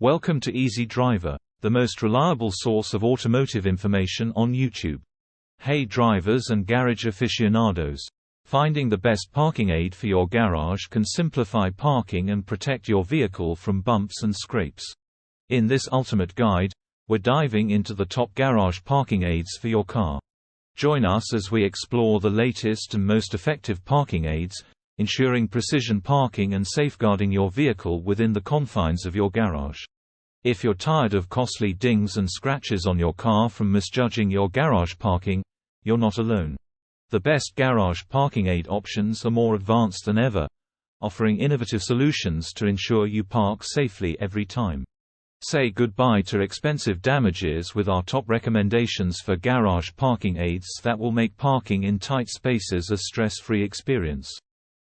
Welcome to Easy Driver, the most reliable source of automotive information on YouTube. Hey drivers and garage aficionados. Finding the best parking aid for your garage can simplify parking and protect your vehicle from bumps and scrapes. In this ultimate guide, we're diving into the top garage parking aids for your car. Join us as we explore the latest and most effective parking aids, ensuring precision parking and safeguarding your vehicle within the confines of your garage. If you're tired of costly dings and scratches on your car from misjudging your garage parking, you're not alone. The best garage parking aid options are more advanced than ever, offering innovative solutions to ensure you park safely every time. Say goodbye to expensive damages with our top recommendations for garage parking aids that will make parking in tight spaces a stress-free experience.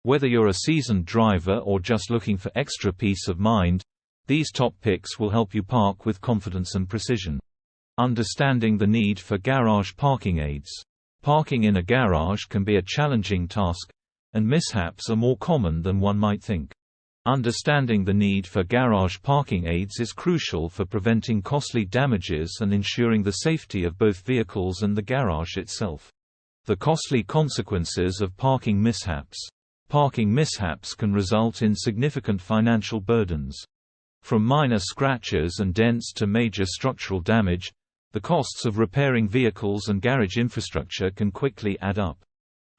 Whether you're a seasoned driver or just looking for extra peace of mind, these top picks will help you park with confidence and precision. Understanding the need for garage parking aids. Parking in a garage can be a challenging task, and mishaps are more common than one might think. Understanding the need for garage parking aids is crucial for preventing costly damages and ensuring the safety of both vehicles and the garage itself. The costly consequences of parking mishaps. Parking mishaps can result in significant financial burdens. From minor scratches and dents to major structural damage, the costs of repairing vehicles and garage infrastructure can quickly add up.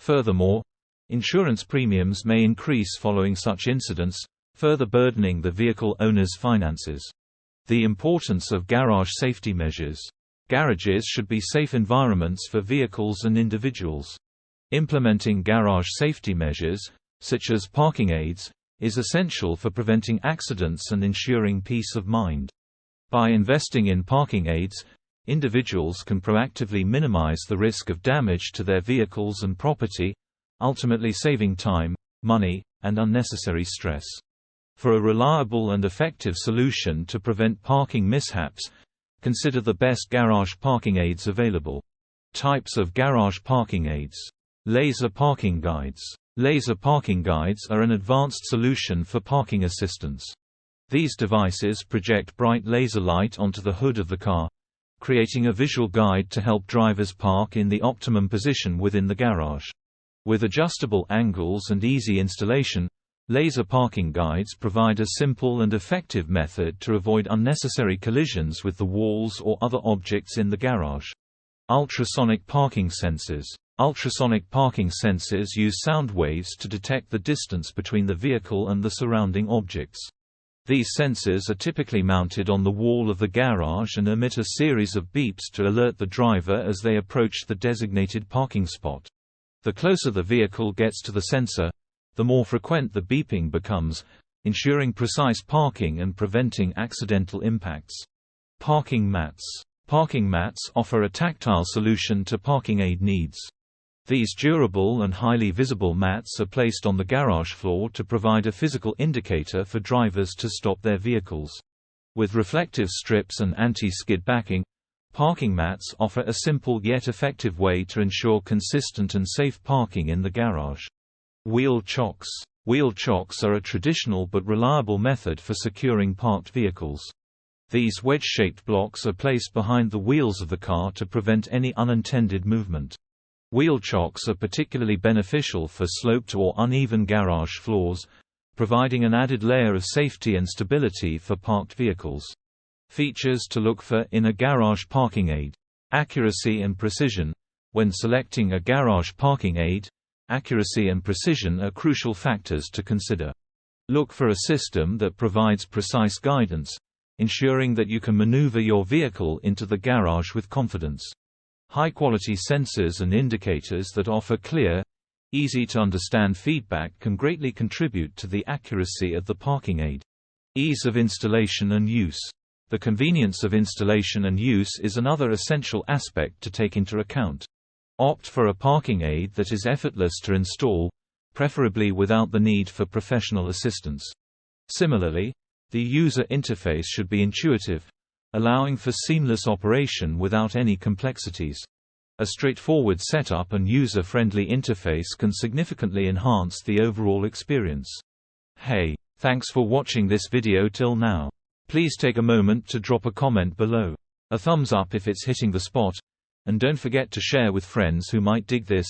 Furthermore, insurance premiums may increase following such incidents, further burdening the vehicle owner's finances. The importance of garage safety measures. Garages should be safe environments for vehicles and individuals. Implementing garage safety measures, such as parking aids, is essential for preventing accidents and ensuring peace of mind. By investing in parking aids, individuals can proactively minimize the risk of damage to their vehicles and property, ultimately saving time, money, and unnecessary stress. For a reliable and effective solution to prevent parking mishaps, consider the best garage parking aids available. Types of garage parking aids. Laser parking guides. Laser parking guides are an advanced solution for parking assistance. These devices project bright laser light onto the hood of the car, creating a visual guide to help drivers park in the optimum position within the garage. With adjustable angles and easy installation, laser parking guides provide a simple and effective method to avoid unnecessary collisions with the walls or other objects in the garage. Ultrasonic parking sensors. Ultrasonic parking sensors use sound waves to detect the distance between the vehicle and the surrounding objects. These sensors are typically mounted on the wall of the garage and emit a series of beeps to alert the driver as they approach the designated parking spot. The closer the vehicle gets to the sensor, the more frequent the beeping becomes, ensuring precise parking and preventing accidental impacts. Parking mats. Parking mats offer a tactile solution to parking aid needs. These durable and highly visible mats are placed on the garage floor to provide a physical indicator for drivers to stop their vehicles. With reflective strips and anti-skid backing, parking mats offer a simple yet effective way to ensure consistent and safe parking in the garage. Wheel chocks. Wheel chocks are a traditional but reliable method for securing parked vehicles. These wedge-shaped blocks are placed behind the wheels of the car to prevent any unintended movement. Wheel chocks are particularly beneficial for sloped or uneven garage floors, providing an added layer of safety and stability for parked vehicles. Features to look for in a garage parking aid. Accuracy and precision. When selecting a garage parking aid, accuracy and precision are crucial factors to consider. Look for a system that provides precise guidance, ensuring that you can maneuver your vehicle into the garage with confidence. High-quality sensors and indicators that offer clear, easy-to-understand feedback can greatly contribute to the accuracy of the parking aid. Ease of installation and use. The convenience of installation and use is another essential aspect to take into account. Opt for a parking aid that is effortless to install, preferably without the need for professional assistance. Similarly, the user interface should be intuitive, allowing for seamless operation without any complexities. A straightforward setup and user-friendly interface can significantly enhance the overall experience. Hey, thanks for watching this video till now. Please take a moment to drop a comment below. A thumbs up if it's hitting the spot, and don't forget to share with friends who might dig this,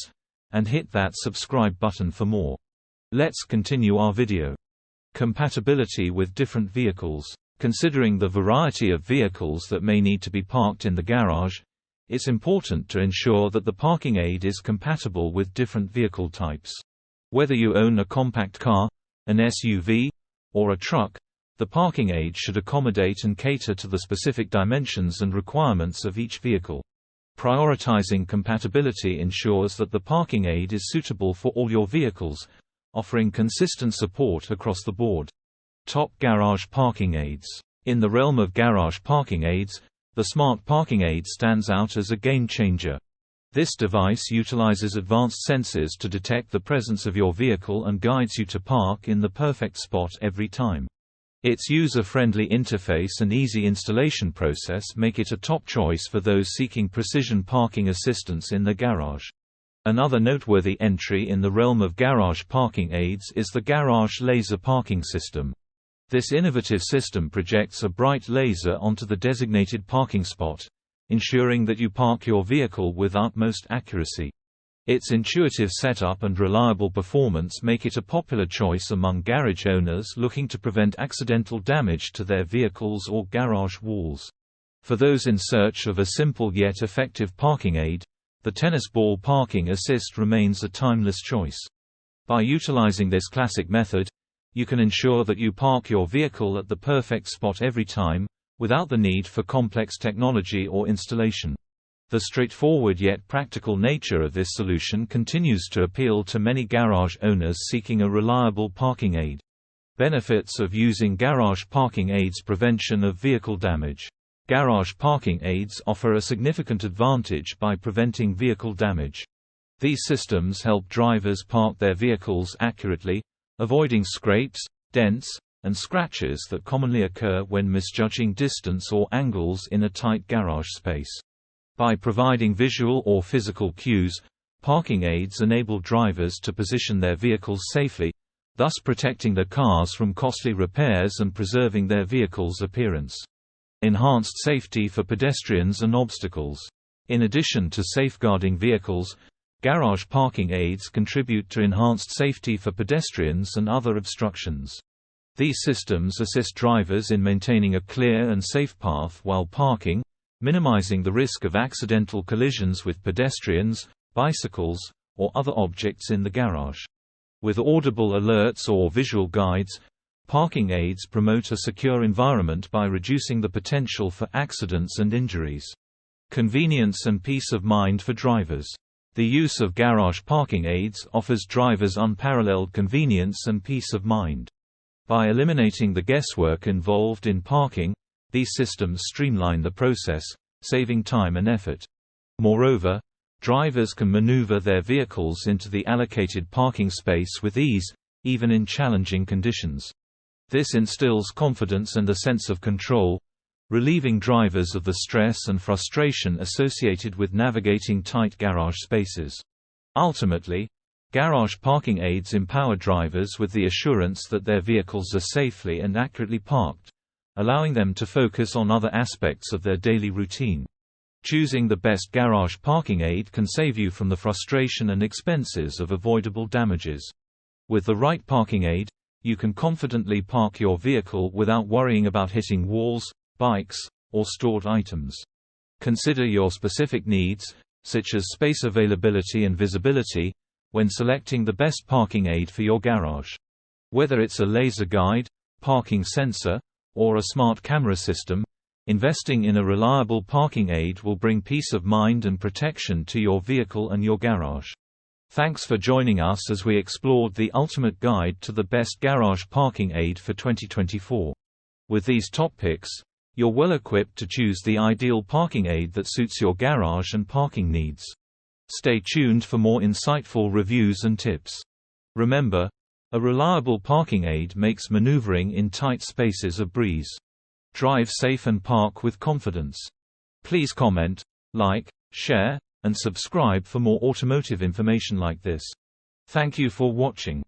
and hit that subscribe button for more. Let's continue our video. Compatibility with different vehicles. Considering the variety of vehicles that may need to be parked in the garage, it's important to ensure that the parking aid is compatible with different vehicle types. Whether you own a compact car, an SUV, or a truck, the parking aid should accommodate and cater to the specific dimensions and requirements of each vehicle. Prioritizing compatibility ensures that the parking aid is suitable for all your vehicles, offering consistent support across the board. Top garage parking aids. In the realm of garage parking aids, the Smart Parking Aid stands out as a game-changer. This device utilizes advanced sensors to detect the presence of your vehicle and guides you to park in the perfect spot every time. Its user-friendly interface and easy installation process make it a top choice for those seeking precision parking assistance in the garage. Another noteworthy entry in the realm of garage parking aids is the Garage Laser Parking System. This innovative system projects a bright laser onto the designated parking spot, ensuring that you park your vehicle with utmost accuracy. Its intuitive setup and reliable performance make it a popular choice among garage owners looking to prevent accidental damage to their vehicles or garage walls. For those in search of a simple yet effective parking aid, the tennis ball parking assist remains a timeless choice. By utilizing this classic method, you can ensure that you park your vehicle at the perfect spot every time, without the need for complex technology or installation. The straightforward yet practical nature of this solution continues to appeal to many garage owners seeking a reliable parking aid. Benefits of using garage parking aids: prevention of vehicle damage. Garage parking aids offer a significant advantage by preventing vehicle damage. These systems help drivers park their vehicles accurately, avoiding scrapes, dents, and scratches that commonly occur when misjudging distance or angles in a tight garage space. By providing visual or physical cues, parking aids enable drivers to position their vehicles safely, thus protecting their cars from costly repairs and preserving their vehicle's appearance. Enhanced safety for pedestrians and obstacles. In addition to safeguarding vehicles, garage parking aids contribute to enhanced safety for pedestrians and other obstructions. These systems assist drivers in maintaining a clear and safe path while parking, minimizing the risk of accidental collisions with pedestrians, bicycles, or other objects in the garage. With audible alerts or visual guides, parking aids promote a secure environment by reducing the potential for accidents and injuries. Convenience and peace of mind for drivers. The use of garage parking aids offers drivers unparalleled convenience and peace of mind. By eliminating the guesswork involved in parking, these systems streamline the process, saving time and effort. Moreover, drivers can maneuver their vehicles into the allocated parking space with ease, even in challenging conditions. This instills confidence and a sense of control, relieving drivers of the stress and frustration associated with navigating tight garage spaces. Ultimately, garage parking aids empower drivers with the assurance that their vehicles are safely and accurately parked, allowing them to focus on other aspects of their daily routine. Choosing the best garage parking aid can save you from the frustration and expenses of avoidable damages. With the right parking aid, you can confidently park your vehicle without worrying about hitting walls, bikes, or stored items. Consider your specific needs, such as space availability and visibility, when selecting the best parking aid for your garage. Whether it's a laser guide, parking sensor, or a smart camera system, investing in a reliable parking aid will bring peace of mind and protection to your vehicle and your garage. Thanks for joining us as we explored the ultimate guide to the best garage parking aid for 2024. With these top picks, you're well equipped to choose the ideal parking aid that suits your garage and parking needs. Stay tuned for more insightful reviews and tips. Remember, a reliable parking aid makes maneuvering in tight spaces a breeze. Drive safe and park with confidence. Please comment, like, share, and subscribe for more automotive information like this. Thank you for watching.